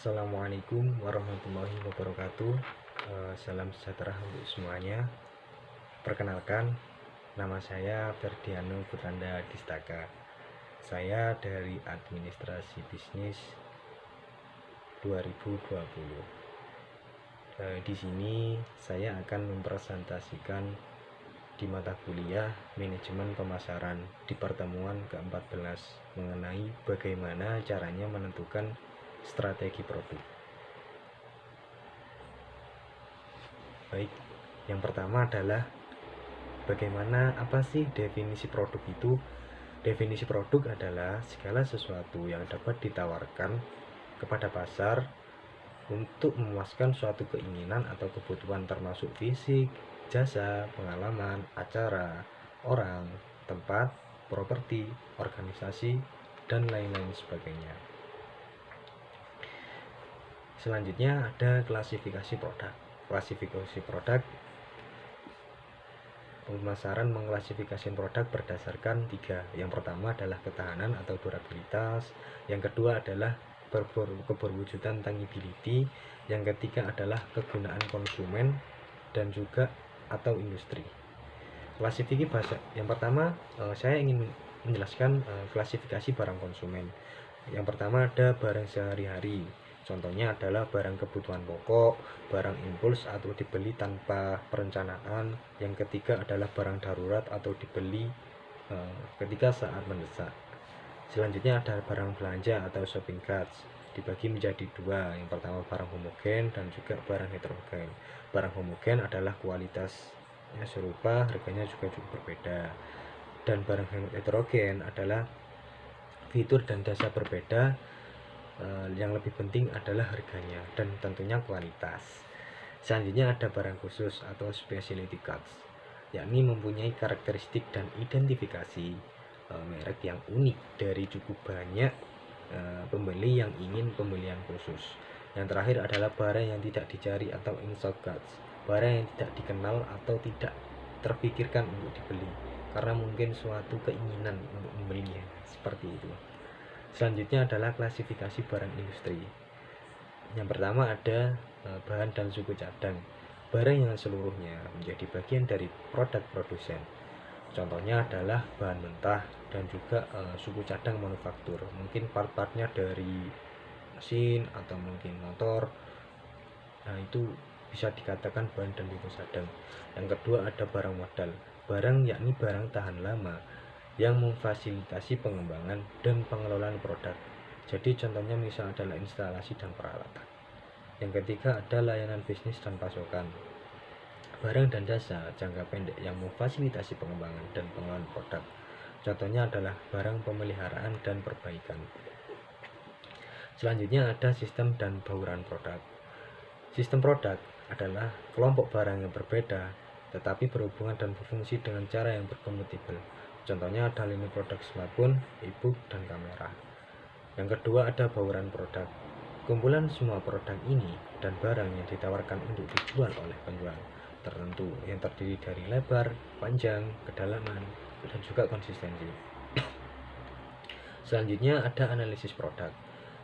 Assalamualaikum warahmatullahi wabarakatuh. Salam sejahtera untuk semuanya. Perkenalkan, nama saya Ferdiano Putranda Distaka. Saya dari Administrasi Bisnis 2020. Di sini saya akan mempresentasikan di mata kuliah Manajemen Pemasaran di pertemuan ke-14 mengenai bagaimana caranya menentukan strategi produk. Baik, yang pertama adalah apa sih definisi produk itu? Definisi produk adalah segala sesuatu yang dapat ditawarkan kepada pasar untuk memuaskan suatu keinginan atau kebutuhan termasuk fisik, jasa, pengalaman, acara, orang, tempat, properti, organisasi, dan lain-lain sebagainya. Selanjutnya ada klasifikasi produk. Klasifikasi produk, pemasaran mengklasifikasi produk berdasarkan 3. Yang pertama adalah ketahanan atau durabilitas, yang kedua adalah keberwujudan tangibility, yang ketiga adalah kegunaan konsumen dan juga atau industri. Klasifikasi bahasa yang pertama, saya ingin menjelaskan klasifikasi barang konsumen. Yang pertama ada barang sehari-hari. Contohnya adalah barang kebutuhan pokok, barang impuls atau dibeli tanpa perencanaan. Yang ketiga adalah barang darurat atau dibeli ketika saat mendesak. Selanjutnya ada barang belanja atau shopping carts, dibagi menjadi 2. Yang pertama barang homogen dan juga barang heterogen. Barang homogen adalah kualitasnya serupa, harganya juga cukup berbeda. Dan barang heterogen adalah fitur dan jasa berbeda, yang lebih penting adalah harganya dan tentunya kualitas. Selanjutnya ada barang khusus atau specialty cards, yakni mempunyai karakteristik dan identifikasi merek yang unik dari cukup banyak pembeli yang ingin pembelian khusus. Yang terakhir adalah barang yang tidak dicari atau in-stock cards, barang yang tidak dikenal atau tidak terpikirkan untuk dibeli karena mungkin suatu keinginan untuk membelinya, seperti itu. Selanjutnya adalah klasifikasi barang industri. Yang pertama ada bahan dan suku cadang, barang yang seluruhnya menjadi bagian dari produk produsen. Contohnya adalah bahan mentah dan juga suku cadang manufaktur, mungkin part-partnya dari mesin atau mungkin motor. Nah, itu bisa dikatakan bahan dan suku cadang. Yang kedua ada barang modal, barang yakni barang tahan lama yang memfasilitasi pengembangan dan pengelolaan produk. Jadi contohnya misal adalah instalasi dan peralatan. Yang ketiga ada layanan bisnis dan pasokan, barang dan jasa jangka pendek yang memfasilitasi pengembangan dan pengelolaan produk. Contohnya adalah barang pemeliharaan dan perbaikan. Selanjutnya ada sistem dan bauran produk. Sistem produk adalah kelompok barang yang berbeda tetapi berhubungan dan berfungsi dengan cara yang berkompatibel. Contohnya ada lini produk smartphone, e-book, dan kamera. Yang kedua ada bauran produk, kumpulan semua produk ini dan barang yang ditawarkan untuk dijual oleh penjual tertentu yang terdiri dari lebar, panjang, kedalaman, dan juga konsistensi. Selanjutnya ada analisis produk,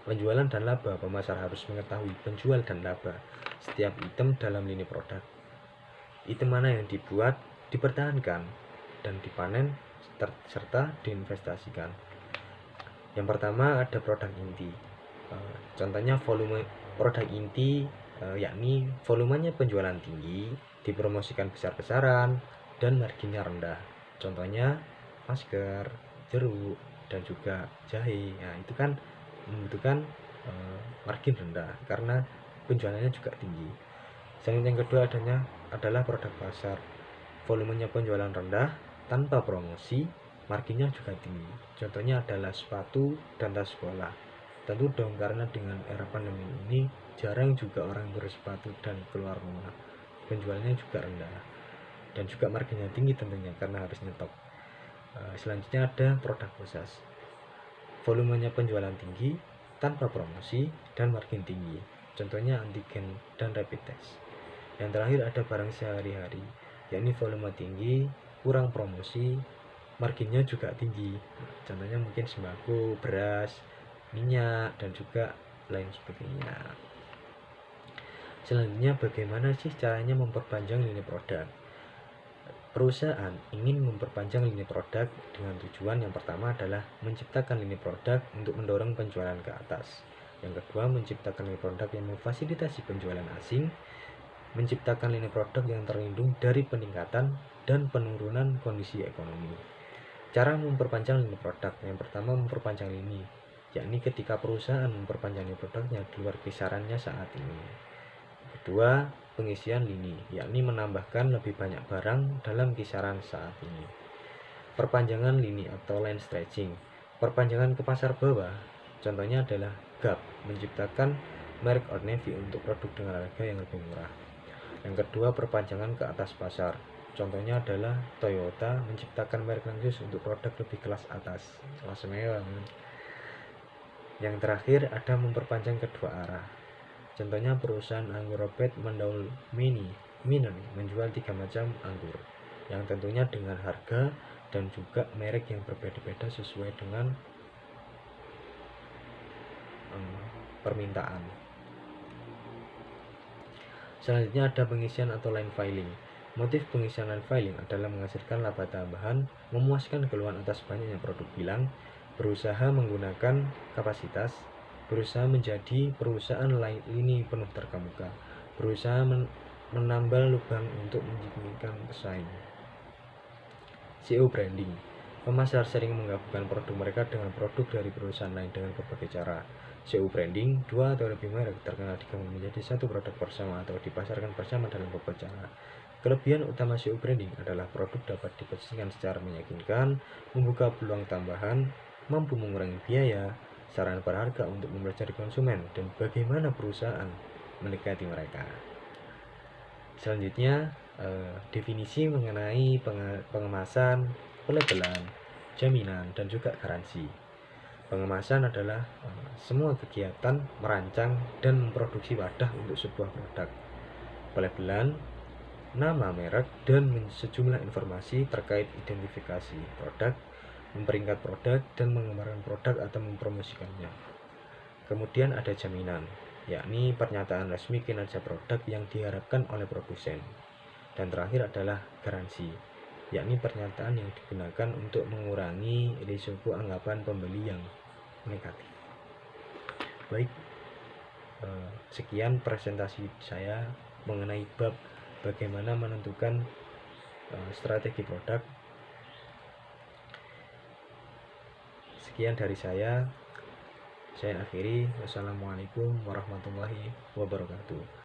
penjualan dan laba. Pemasar harus mengetahui penjual dan laba setiap item dalam lini produk. Item mana yang dibuat, dipertahankan, dan dipanen serta diinvestasikan. Yang pertama ada produk inti. Contohnya volume produk inti, yakni volumenya penjualan tinggi, dipromosikan besar-besaran, dan marginnya rendah. Contohnya masker, jeruk, dan juga jahe. Nah, itu kan membutuhkan margin rendah karena penjualannya juga tinggi. Selanjutnya yang kedua adalah produk pasar, volumenya penjualan rendah, tanpa promosi, marginnya juga tinggi. Contohnya adalah sepatu dan tas sekolah. Tentu dong, karena dengan era pandemi ini jarang juga orang bersepatu dan keluar rumah. Penjualannya juga rendah dan juga marginnya tinggi tentunya karena harus nyetok. Selanjutnya ada produk khusus, volumenya penjualan tinggi, tanpa promosi, dan margin tinggi. Contohnya antigen dan rapid test. Yang terakhir ada barang sehari-hari, yakni volume tinggi, kurang promosi, marginnya juga tinggi. Contohnya mungkin sembako, beras, minyak, dan juga lain sebagainya. Selanjutnya, bagaimana sih caranya memperpanjang lini produk? Perusahaan ingin memperpanjang lini produk dengan tujuan yang pertama adalah menciptakan lini produk untuk mendorong penjualan ke atas. Yang kedua, menciptakan lini produk yang memfasilitasi penjualan asing, menciptakan lini produk yang terlindung dari peningkatan dan penurunan kondisi ekonomi. Cara memperpanjang lini produk, yang pertama memperpanjang lini, yakni ketika perusahaan memperpanjang lini produknya di luar kisarannya saat ini. Kedua, pengisian lini, yakni menambahkan lebih banyak barang dalam kisaran saat ini. Perpanjangan lini atau line stretching, perpanjangan ke pasar bawah, contohnya adalah Gap, menciptakan merek Old Navy untuk produk dengan harga yang lebih murah. Yang kedua, perpanjangan ke atas pasar, contohnya adalah Toyota menciptakan merek khusus untuk produk lebih kelas atas, kelas mewah. Yang terakhir, ada memperpanjang kedua arah. Contohnya perusahaan anggur Robert Mondaul Miner menjual 3 macam anggur, yang tentunya dengan harga dan juga merek yang berbeda-beda sesuai dengan permintaan. Selanjutnya ada pengisian atau line filing. Motif pengisian line filing adalah menghasilkan laba tambahan, memuaskan keluhan atas banyaknya produk bilang, berusaha menggunakan kapasitas, berusaha menjadi perusahaan lini penuh terkemuka, berusaha menambal lubang untuk menjadikan pesaing. SEO branding. Pemasar sering menggabungkan produk mereka dengan produk dari perusahaan lain dengan berbagai cara. SEO branding, 2 atau lebih merek terkenal digabung menjadi satu produk bersama atau dipasarkan bersama dalam beberapa cara. Kelebihan utama SEO branding adalah produk dapat diposisikan secara meyakinkan, membuka peluang tambahan, mampu mengurangi biaya, saran berharga untuk mempelajari konsumen, dan bagaimana perusahaan mendekati mereka. Selanjutnya, definisi mengenai pengemasan, pelabelan, jaminan, dan juga garansi. Pengemasan adalah semua kegiatan merancang dan memproduksi wadah untuk sebuah produk. Pelabelan, nama merek, dan sejumlah informasi terkait identifikasi produk, memperingkat produk, dan mengembangkan produk atau mempromosikannya. Kemudian ada jaminan, yakni pernyataan resmi kinerja produk yang diharapkan oleh produsen. Dan terakhir adalah garansi, yakni pernyataan yang digunakan untuk mengurangi risiko anggapan pembeli yang negatif. Baik, sekian presentasi saya mengenai bab bagaimana menentukan strategi produk. Sekian dari saya akhiri. Wassalamualaikum warahmatullahi wabarakatuh.